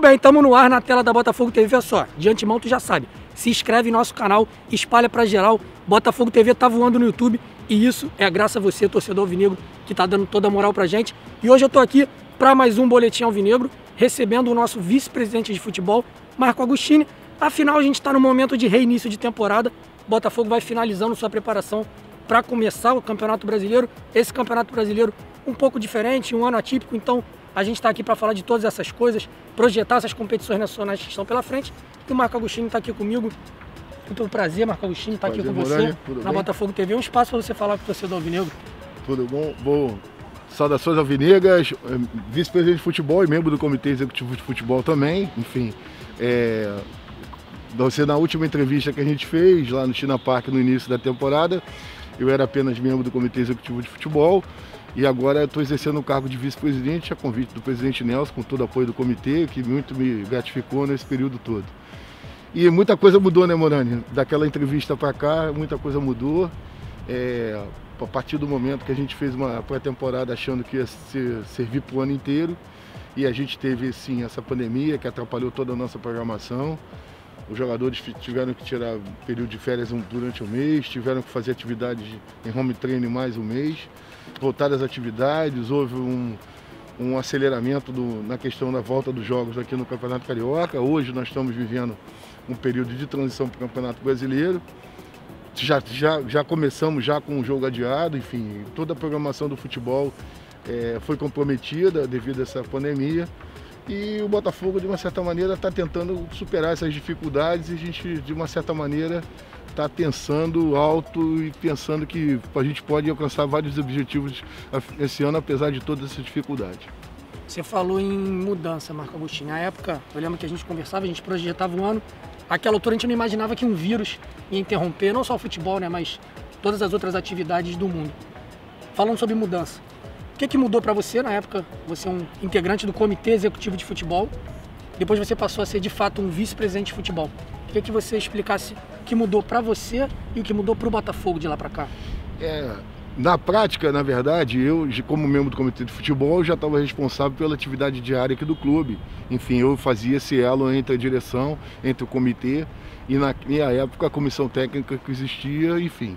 bem, estamos no ar na tela da Botafogo TV, olha só, de antemão tu já sabe, se inscreve no nosso canal, espalha pra geral, Botafogo TV tá voando no YouTube e isso é graças a você, torcedor alvinegro, que tá dando toda a moral pra gente. E hoje eu tô aqui para mais um Boletim Alvinegro, recebendo o nosso vice-presidente de futebol, Marco Agostini. Afinal, a gente está no momento de reinício de temporada, Botafogo vai finalizando sua preparação para começar o Campeonato Brasileiro. Esse Campeonato Brasileiro um pouco diferente, um ano atípico, então a gente está aqui para falar de todas essas coisas, projetar essas competições nacionais que estão pela frente. E o Marco Agostini está aqui comigo. Muito prazer, Marco Agostini, estar aqui com você na Botafogo TV. Um espaço para você falar com o torcedor alvinegro. Tudo bom? Bom, saudações alvinegras, vice-presidente de futebol e membro do Comitê Executivo de Futebol também. Enfim, você na última entrevista que a gente fez lá no China Park no início da temporada, eu era apenas membro do Comitê Executivo de Futebol. E agora estou exercendo o cargo de vice-presidente, a convite do presidente Nelson, com todo o apoio do comitê, que muito me gratificou nesse período todo. E muita coisa mudou, né, Morani? Daquela entrevista para cá, muita coisa mudou. A partir do momento que a gente fez uma pré-temporada achando que ia servir para o ano inteiro, e a gente teve, sim, essa pandemia que atrapalhou toda a nossa programação. Os jogadores tiveram que tirar período de férias durante um mês, tiveram que fazer atividades em home training mais um mês. Voltar às atividades, houve um aceleramento na questão da volta dos jogos aqui no Campeonato Carioca. Hoje nós estamos vivendo um período de transição para o Campeonato Brasileiro. Já começamos já com o jogo adiado, enfim, toda a programação do futebol foi comprometida devido a essa pandemia. E o Botafogo, de uma certa maneira, está tentando superar essas dificuldades e a gente, de uma certa maneira, está pensando alto e pensando que a gente pode alcançar vários objetivos esse ano, apesar de todas essas dificuldades. Você falou em mudança, Marco Agostini. Na época, eu lembro que a gente conversava, a gente projetava um ano. Àquela altura a gente não imaginava que um vírus ia interromper não só o futebol, né, mas todas as outras atividades do mundo. Falando sobre mudança, o que mudou para você na época? Você é um integrante do Comitê Executivo de Futebol, depois você passou a ser de fato um vice-presidente de futebol. Queria que você explicasse o que mudou para você e o que mudou para o Botafogo de lá para cá. Na prática, na verdade, eu, como membro do Comitê de Futebol, já estava responsável pela atividade diária aqui do clube. Enfim, eu fazia esse elo entre a direção, entre o comitê e na época a comissão técnica que existia, enfim,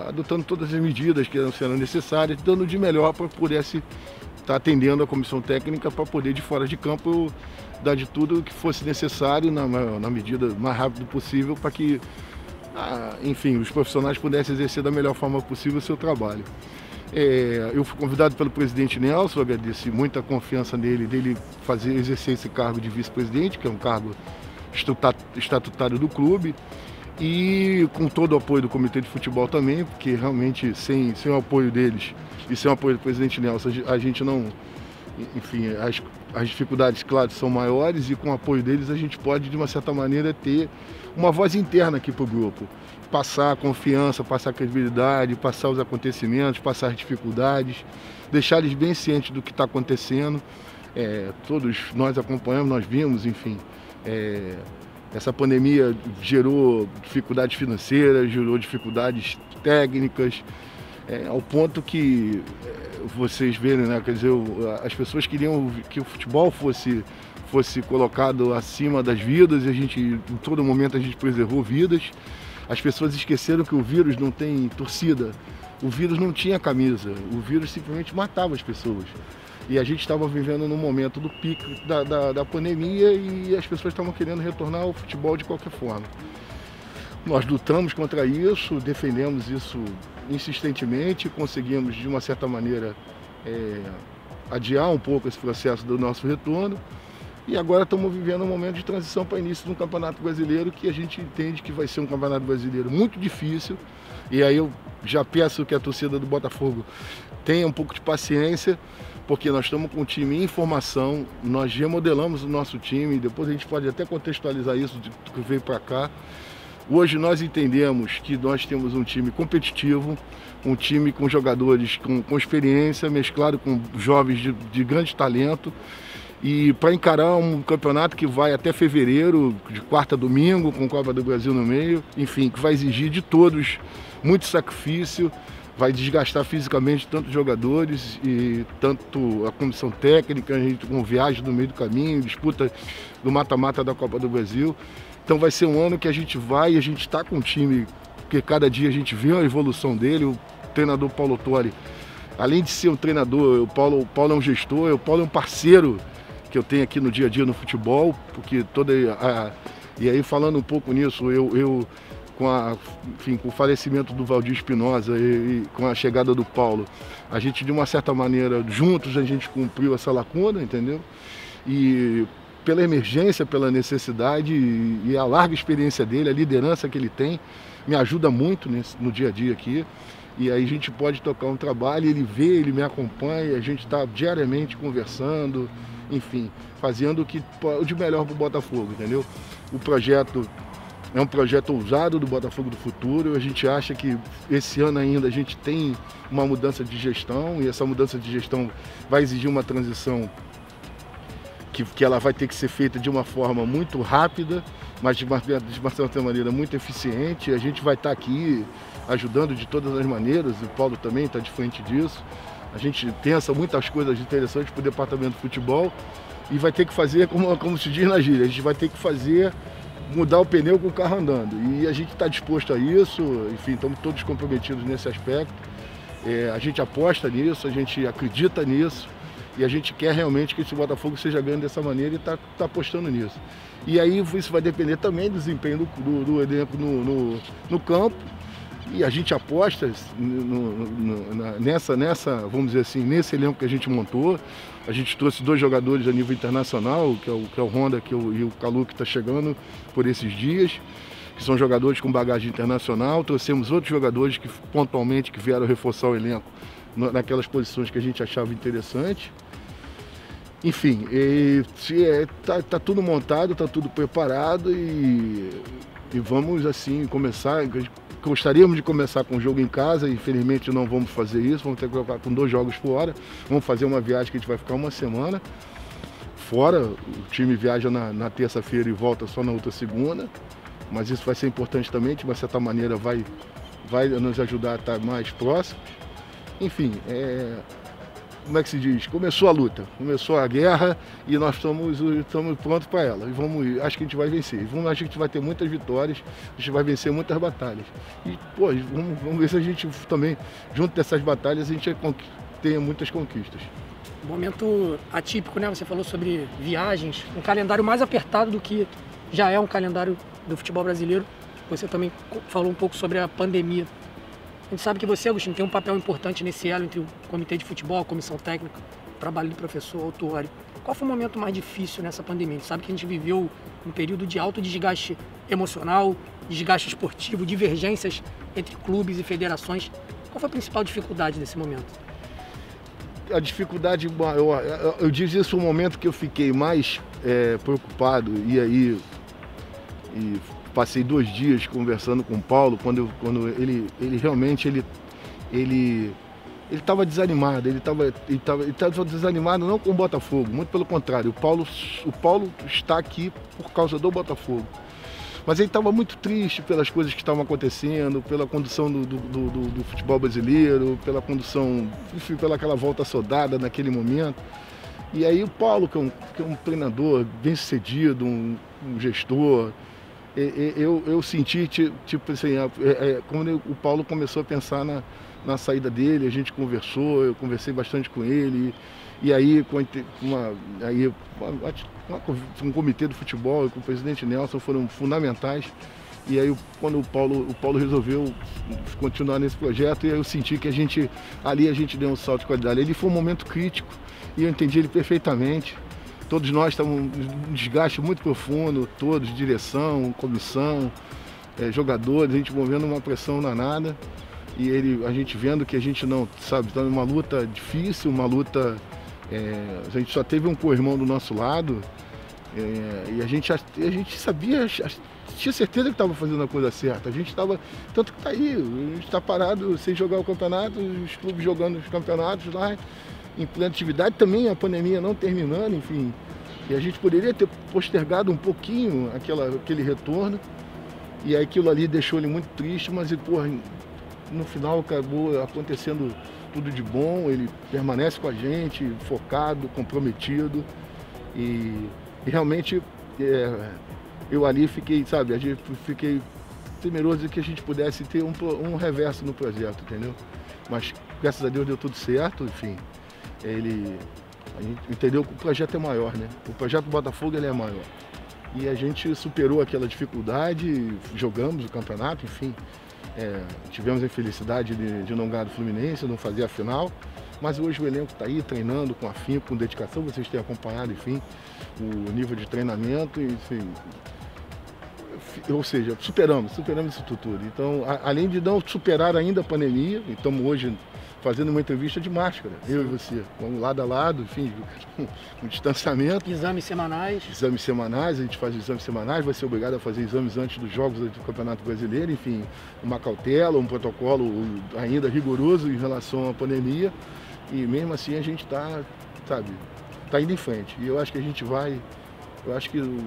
adotando todas as medidas que eram necessárias, dando de melhor para pudesse estar atendendo a comissão técnica para poder, de fora de campo, eu dar de tudo o que fosse necessário na medida mais rápido possível para que, enfim, os profissionais pudessem exercer da melhor forma possível o seu trabalho. Eu fui convidado pelo presidente Nelson, agradeci muita confiança nele, dele exercer esse cargo de vice-presidente, que é um cargo estatutário do clube, e com todo o apoio do Comitê de Futebol também, porque realmente sem o apoio deles e sem o apoio do presidente Nelson, a gente não... Enfim, as dificuldades, claro, são maiores e com o apoio deles a gente pode, de uma certa maneira, ter uma voz interna aqui para o grupo. Passar a confiança, passar a credibilidade, passar os acontecimentos, passar as dificuldades, deixar eles bem cientes do que está acontecendo. Todos nós acompanhamos, nós vimos, enfim, essa pandemia gerou dificuldades financeiras, gerou dificuldades técnicas, ao ponto que vocês verem, né? Quer dizer, as pessoas queriam que o futebol fosse colocado acima das vidas e em todo momento a gente preservou vidas. As pessoas esqueceram que o vírus não tem torcida, o vírus não tinha camisa, o vírus simplesmente matava as pessoas. E a gente estava vivendo num momento do pico da pandemia e as pessoas estavam querendo retornar ao futebol de qualquer forma. Nós lutamos contra isso, defendemos isso insistentemente, conseguimos de uma certa maneira adiar um pouco esse processo do nosso retorno e agora estamos vivendo um momento de transição para início de um Campeonato Brasileiro que a gente entende que vai ser um Campeonato Brasileiro muito difícil e aí eu já peço que a torcida do Botafogo tenha um pouco de paciência, porque nós estamos com um time em formação, nós remodelamos o nosso time, depois a gente pode até contextualizar isso do que veio para cá. Hoje nós entendemos que nós temos um time competitivo, um time com jogadores com experiência, mesclado com jovens de grande talento. E para encarar um campeonato que vai até fevereiro, de quarta a domingo, com Copa do Brasil no meio, enfim, que vai exigir de todos muito sacrifício, vai desgastar fisicamente tanto os jogadores e tanto a comissão técnica, a gente com viagem no meio do caminho, disputa do mata-mata da Copa do Brasil. Então vai ser um ano que a gente está com um time, porque cada dia a gente vê a evolução dele. O treinador Paulo Autori, além de ser um treinador, o Paulo é um gestor, o Paulo é um parceiro que eu tenho aqui no dia a dia no futebol, porque e aí falando um pouco nisso, enfim, com o falecimento do Valdir Espinosa e com a chegada do Paulo, a gente de uma certa maneira, juntos a gente cumpriu essa lacuna, entendeu? E pela emergência, pela necessidade e a larga experiência dele, a liderança que ele tem, me ajuda muito no dia a dia aqui. E aí a gente pode tocar um trabalho, ele vê, ele me acompanha, a gente está diariamente conversando, enfim, fazendo o de melhor para o Botafogo, entendeu? O projeto é um projeto ousado do Botafogo do futuro. A gente acha que esse ano ainda a gente tem uma mudança de gestão e essa mudança de gestão vai exigir uma transição que ela vai ter que ser feita de uma forma muito rápida, mas de uma certa maneira muito eficiente. A gente vai estar aqui ajudando de todas as maneiras, o Paulo também está de frente disso. A gente pensa muitas coisas interessantes para o departamento de futebol e vai ter que fazer, como se diz na gíria, a gente vai ter que fazer mudar o pneu com o carro andando. E a gente está disposto a isso, enfim, estamos todos comprometidos nesse aspecto. A gente aposta nisso, a gente acredita nisso e a gente quer realmente que esse Botafogo seja grande dessa maneira e está apostando nisso. E aí isso vai depender também do desempenho do elenco no campo. E a gente aposta nessa, vamos dizer assim, nesse elenco que a gente montou. A gente trouxe 2 jogadores a nível internacional, que é o Honda e o Calu, que está chegando por esses dias, que são jogadores com bagagem internacional. Trouxemos outros jogadores que pontualmente que vieram reforçar o elenco naquelas posições que a gente achava interessante. Enfim, tá tudo montado, está tudo preparado e vamos assim começar. Gostaríamos de começar com o jogo em casa, infelizmente não vamos fazer isso, vamos ter que colocar com 2 jogos fora. Vamos fazer uma viagem que a gente vai ficar uma semana fora. O time viaja na terça-feira e volta só na outra segunda, mas isso vai ser importante também, de uma certa maneira vai nos ajudar a estar mais próximo. Enfim, como é que se diz? Começou a luta, começou a guerra e nós estamos prontos para ela. E acho que a gente vai vencer. Acho que a gente vai ter muitas vitórias, a gente vai vencer muitas batalhas. E, pô, vamos ver se a gente também, junto dessas batalhas, a gente tenha muitas conquistas. Momento atípico, né? Você falou sobre viagens, um calendário mais apertado do que já é um calendário do futebol brasileiro. Você também falou um pouco sobre a pandemia. A gente sabe que você, Agostinho, tem um papel importante nesse elo entre o comitê de futebol, a comissão técnica, o trabalho do professor Autori. Qual foi o momento mais difícil nessa pandemia? A gente sabe que a gente viveu um período de alto desgaste emocional, desgaste esportivo, divergências entre clubes e federações. Qual foi a principal dificuldade nesse momento? A dificuldade, eu diz isso no momento que eu fiquei mais preocupado e passei 2 dias conversando com o Paulo, quando ele realmente estava desanimado, ele estava desanimado não com o Botafogo, muito pelo contrário, o Paulo está aqui por causa do Botafogo. Mas ele estava muito triste pelas coisas que estavam acontecendo, pela condução do futebol brasileiro, pela condução, enfim, pela aquela volta soldada naquele momento. E aí o Paulo, que é um treinador bem sucedido, um gestor, eu senti, tipo assim, quando o Paulo começou a pensar na saída dele, a gente conversou, eu conversei bastante com ele, e aí um comitê do futebol e com o presidente Nelson foram fundamentais. E aí quando o Paulo resolveu continuar nesse projeto, e eu senti que a gente deu um salto de qualidade. Ele foi um momento crítico e eu entendi ele perfeitamente. Todos nós estávamos num desgaste muito profundo, todos, direção, comissão, jogadores, a gente movendo uma pressão danada. E a gente vendo que a gente não, sabe, está numa luta difícil, uma luta... a gente só teve um co-irmão do nosso lado, e a gente sabia, tinha certeza que estava fazendo a coisa certa. A gente estava, tanto que está aí, a gente está parado sem jogar o campeonato, os clubes jogando os campeonatos lá, em plena atividade, também a pandemia não terminando, enfim. E a gente poderia ter postergado um pouquinho aquele retorno, e aquilo ali deixou ele muito triste, mas, porra, no final acabou acontecendo tudo de bom, ele permanece com a gente, focado, comprometido e realmente eu ali fiquei, sabe, fiquei temeroso de que a gente pudesse ter um reverso no projeto, entendeu? Mas graças a Deus deu tudo certo, enfim, a gente entendeu que o projeto é maior, né? O projeto do Botafogo ele é maior. E a gente superou aquela dificuldade, jogamos o campeonato, enfim. Tivemos a infelicidade de não ganhar do Fluminense, não fazer a final. Mas hoje o elenco está aí treinando com afinco, com dedicação. Vocês têm acompanhado, enfim, o nível de treinamento. Enfim, ou seja, superamos isso tudo. Então, além de não superar ainda a pandemia, estamos hoje fazendo uma entrevista de máscara, eu e você, vamos lado a lado, enfim, com distanciamento. Exames semanais. Exames semanais, a gente faz exames semanais, vai ser obrigado a fazer exames antes dos jogos do Campeonato Brasileiro, enfim, uma cautela, um protocolo ainda rigoroso em relação à pandemia, e mesmo assim a gente está, sabe, está indo em frente. E eu acho que a gente vai, eu acho que o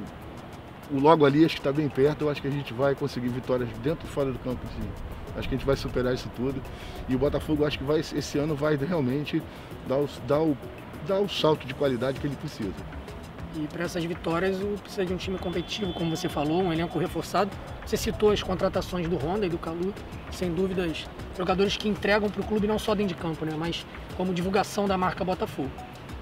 logo ali acho que está bem perto, eu acho que a gente vai conseguir vitórias dentro e fora do campo, sim. Acho que a gente vai superar isso tudo. E o Botafogo acho que esse ano vai realmente dar o salto de qualidade que ele precisa. E para essas vitórias precisa de um time competitivo, como você falou, um elenco reforçado. Você citou as contratações do Honda e do Kalu, sem dúvidas, jogadores que entregam para o clube não só dentro de campo, né, mas como divulgação da marca Botafogo.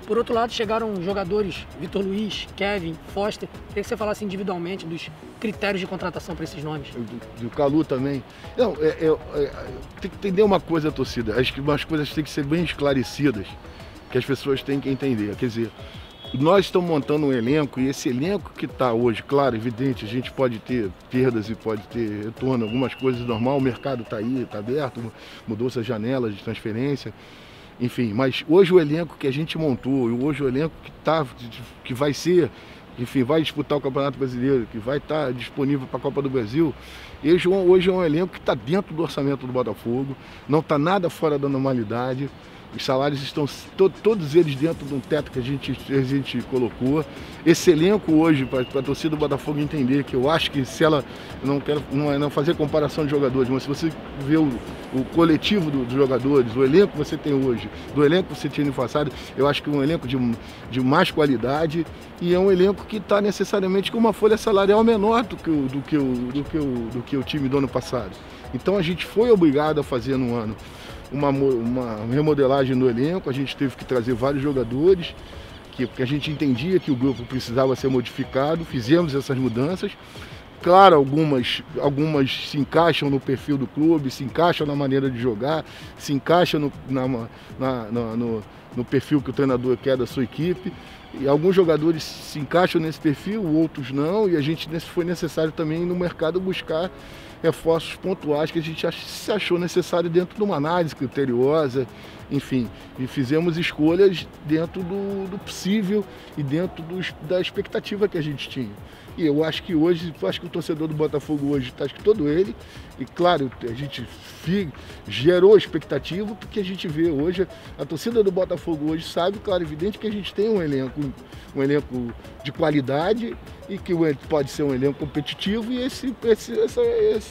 Por outro lado, chegaram jogadores, Vitor Luiz, Kevin, Foster. Queria que você falasse individualmente dos critérios de contratação para esses nomes. Do Kalu também. Não, tem que entender uma coisa, torcida. Acho que umas coisas têm que ser bem esclarecidas, que as pessoas têm que entender. Quer dizer, nós estamos montando um elenco e esse elenco que está hoje, claro, evidente, a gente pode ter perdas e pode ter retorno, algumas coisas normal, o mercado está aí, está aberto, mudou-se as janelas de transferência. Enfim, mas hoje o elenco que a gente montou, hoje o elenco que vai ser, enfim, vai disputar o Campeonato Brasileiro, que vai estar disponível para a Copa do Brasil, hoje é um elenco que está dentro do orçamento do Botafogo, não está nada fora da normalidade. Os salários estão todos eles dentro de um teto que a gente colocou. Esse elenco hoje, para a torcida do Botafogo entender, que eu acho que se ela, não fazer comparação de jogadores, mas se você vê o coletivo dos jogadores, o elenco que você tem hoje, do elenco que você tinha no passado, eu acho que é um elenco de mais qualidade e é um elenco que está necessariamente com uma folha salarial menor do que o time do ano passado. Então a gente foi obrigado a fazer no ano uma remodelagem no elenco, a gente teve que trazer vários jogadores, porque a gente entendia que o grupo precisava ser modificado, fizemos essas mudanças. Claro, algumas se encaixam no perfil do clube, se encaixam na maneira de jogar, se encaixam no perfil que o treinador quer da sua equipe. E alguns jogadores se encaixam nesse perfil, outros não, e a gente foi necessário também no mercado buscar reforços pontuais que a gente se achou necessário dentro de uma análise criteriosa, enfim, e fizemos escolhas dentro do possível e dentro da expectativa que a gente tinha. E eu acho que hoje, acho que o torcedor do Botafogo hoje, acho que todo ele, e claro, a gente gerou expectativa, porque a gente vê hoje, a torcida do Botafogo hoje sabe, claro, evidente que a gente tem um elenco de qualidade e que pode ser um elenco competitivo, e esse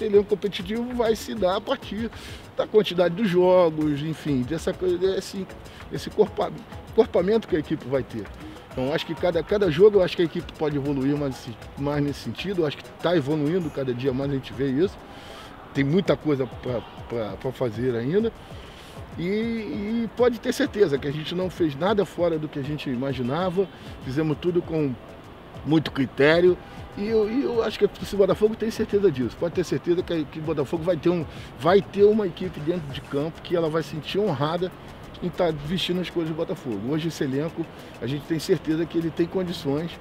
elenco competitivo vai se dar a partir da quantidade dos jogos, enfim, esse encorpamento que a equipe vai ter. Então acho que cada jogo, eu acho que a equipe pode evoluir mais nesse sentido, eu acho que está evoluindo, cada dia mais a gente vê isso. Tem muita coisa para fazer ainda e pode ter certeza que a gente não fez nada fora do que a gente imaginava, fizemos tudo com muito critério e eu acho que o Botafogo tem certeza disso, pode ter certeza que o Botafogo vai ter uma equipe dentro de campo que ela vai se sentir honrada em estar vestindo as cores do Botafogo. Hoje esse elenco, a gente tem certeza que ele tem condições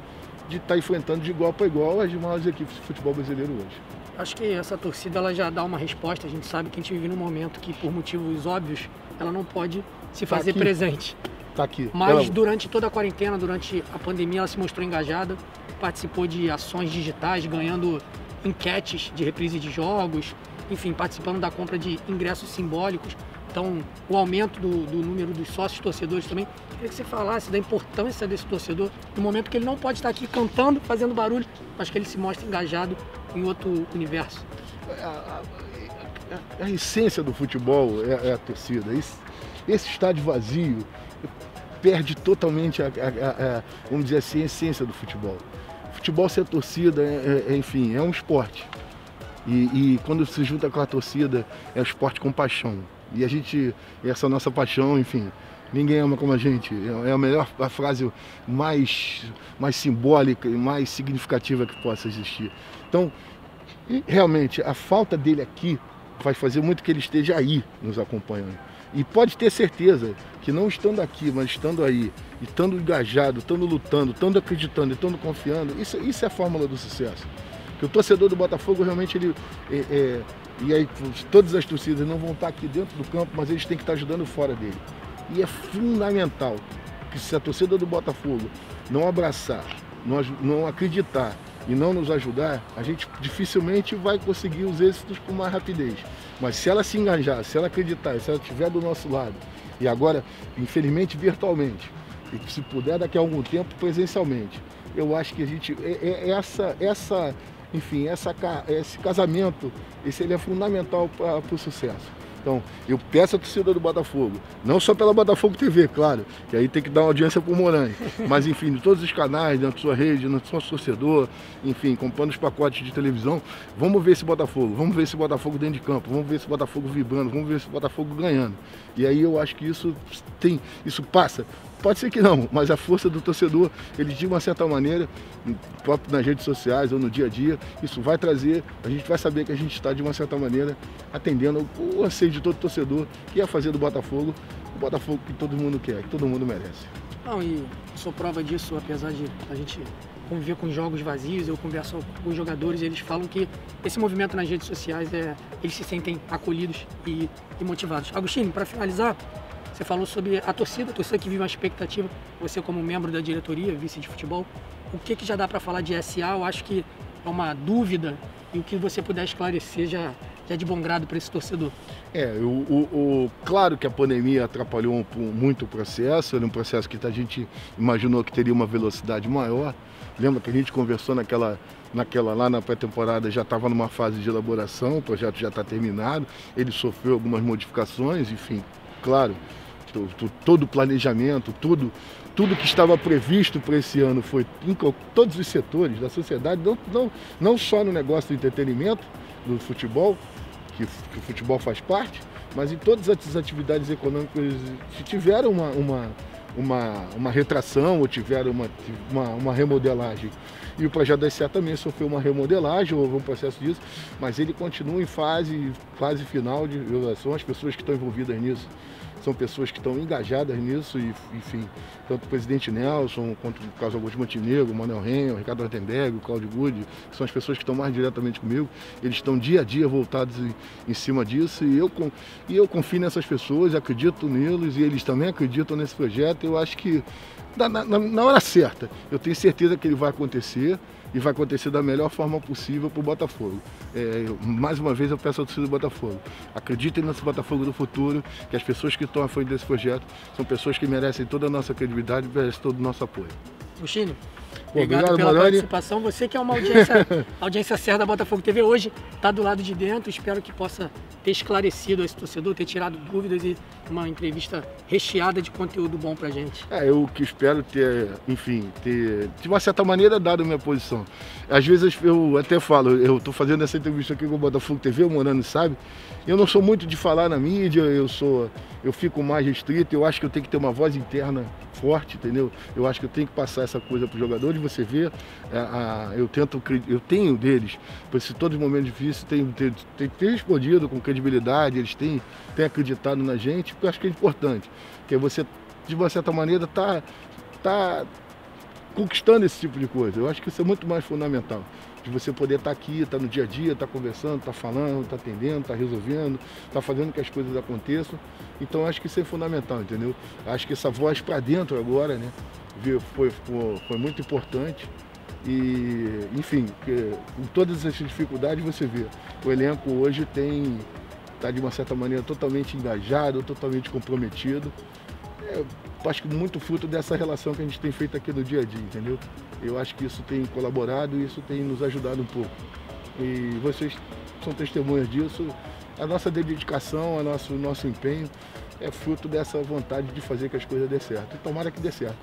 de estar enfrentando de igual para igual as maiores equipes de futebol brasileiro hoje. Acho que essa torcida ela já dá uma resposta, a gente sabe que a gente vive num momento que por motivos óbvios ela não pode se fazer presente. Tá aqui. Mas durante toda a quarentena, durante a pandemia, ela se mostrou engajada, participou de ações digitais, ganhando enquetes de reprise de jogos, enfim, participando da compra de ingressos simbólicos. Então, o aumento do número dos sócios torcedores também. Queria que você falasse da importância desse torcedor no momento que ele não pode estar aqui cantando, fazendo barulho, mas que ele se mostra engajado em outro universo. a essência do futebol é a torcida. Esse estádio vazio perde totalmente vamos dizer assim, a essência do futebol. Futebol sem a torcida, enfim, é um esporte. E quando se junta com a torcida, é um esporte com paixão. E essa nossa paixão, enfim, ninguém ama como a gente. É a frase mais simbólica e mais significativa que possa existir. Então, realmente, a falta dele aqui vai fazer muito que ele esteja aí nos acompanhando. E pode ter certeza que não estando aqui, mas estando aí, e estando engajado, estando lutando, estando acreditando, estando confiando, isso é a fórmula do sucesso. Porque o torcedor do Botafogo realmente, e aí todas as torcidas não vão estar aqui dentro do campo, mas eles têm que estar ajudando fora dele. E é fundamental que se a torcida do Botafogo não abraçar, não acreditar e não nos ajudar, a gente dificilmente vai conseguir os êxitos com mais rapidez. Mas se ela se engajar, se ela acreditar, se ela estiver do nosso lado, e agora, infelizmente, virtualmente, e se puder daqui a algum tempo presencialmente, eu acho que a gente, enfim, esse casamento, ele é fundamental para o sucesso. Então, eu peço à torcida do Botafogo, não só pela Botafogo TV, claro, que aí tem que dar uma audiência para o Morange, mas enfim, de todos os canais, na sua rede, no seu torcedor, enfim, comprando os pacotes de televisão, vamos ver esse Botafogo, vamos ver esse Botafogo dentro de campo, vamos ver esse Botafogo vibrando, vamos ver esse Botafogo ganhando. E aí eu acho que isso passa. Pode ser que não, mas a força do torcedor, ele de uma certa maneira, próprio nas redes sociais ou no dia a dia, isso vai trazer, a gente vai saber que a gente está de uma certa maneira atendendo o anseio de todo torcedor, que é fazer do Botafogo o Botafogo que todo mundo quer, que todo mundo merece. Não, e sou prova disso, apesar de a gente conviver com jogos vazios, eu converso com os jogadores, eles falam que esse movimento nas redes sociais, eles se sentem acolhidos e motivados. Agostinho, para finalizar, você falou sobre a torcida que vive uma expectativa, você como membro da diretoria, vice de futebol, o que já dá para falar de SA? Eu acho que é uma dúvida e o que você puder esclarecer já é de bom grado para esse torcedor. Claro que a pandemia atrapalhou muito o processo, era um processo que a gente imaginou que teria uma velocidade maior. Lembra que a gente conversou lá na pré-temporada, já estava numa fase de elaboração, o projeto já está terminado, ele sofreu algumas modificações, enfim, claro. Todo o planejamento, tudo que estava previsto para esse ano foi em todos os setores da sociedade, não só no negócio do entretenimento, do futebol, que o futebol faz parte, mas em todas as atividades econômicas que tiveram uma retração ou tiveram uma remodelagem. E o projeto da SA também sofreu uma remodelagem, houve um processo disso, mas ele continua em fase final de evolução. As pessoas que estão envolvidas nisso são pessoas que estão engajadas nisso, e, enfim, tanto o presidente Nelson, quanto o Carlos Augusto Montenegro, o Manuel Renner, o Ricardo Rottenberg, o Cláudio Gude, que são as pessoas que estão mais diretamente comigo, eles estão dia a dia voltados em cima disso, e eu confio nessas pessoas, acredito neles, e eles também acreditam nesse projeto. Eu acho que na hora certa, eu tenho certeza que ele vai acontecer, e vai acontecer da melhor forma possível para o Botafogo. Mais uma vez eu peço ao torcedor do Botafogo, acreditem nesse Botafogo do futuro, que as pessoas que estão à frente desse projeto são pessoas que merecem toda a nossa credibilidade e merecem todo o nosso apoio. Agostinho, obrigado pela participação. Você que é uma audiência certa da Botafogo TV, hoje está do lado de dentro. Espero que possa ter esclarecido esse torcedor, ter tirado dúvidas e uma entrevista recheada de conteúdo bom pra gente. Eu que espero ter, enfim, de uma certa maneira dado a minha posição. Às vezes eu até falo, eu estou fazendo essa entrevista aqui com o Botafogo TV, o Morano sabe, eu não sou muito de falar na mídia, eu fico mais restrito, eu acho que eu tenho que ter uma voz interna forte, entendeu? Eu acho que eu tenho que passar essa coisa para os jogadores, você vê, eu tenho deles, por esses todos os momentos difíceis, tenho respondido com credibilidade, eles têm acreditado na gente, porque eu acho que é importante, porque você, de uma certa maneira, tá conquistando esse tipo de coisa. Eu acho que isso é muito mais fundamental, de você poder estar aqui, estar no dia a dia, estar conversando, estar falando, estar atendendo, estar resolvendo, estar fazendo que as coisas aconteçam. Então eu acho que isso é fundamental, entendeu? Acho que essa voz para dentro agora, né, foi muito importante. E, enfim, com todas essas dificuldades você vê, o elenco hoje está de uma certa maneira totalmente engajado, totalmente comprometido. Acho que muito fruto dessa relação que a gente tem feito aqui no dia a dia, entendeu? Eu acho que isso tem colaborado e isso tem nos ajudado um pouco. E vocês são testemunhas disso. a nossa dedicação, o nosso empenho é fruto dessa vontade de fazer que as coisas dê certo. E tomara que dê certo.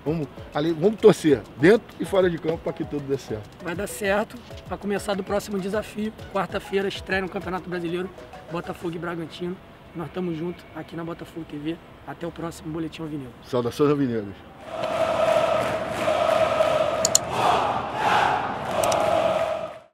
Vamos torcer, dentro e fora de campo, para que tudo dê certo. Vai dar certo. Para começar do próximo desafio, quarta-feira, estreia no Campeonato Brasileiro, Botafogo e Bragantino. Nós estamos juntos aqui na Botafogo TV. Até o próximo Boletim Alvinegro. Saudações alvinegras.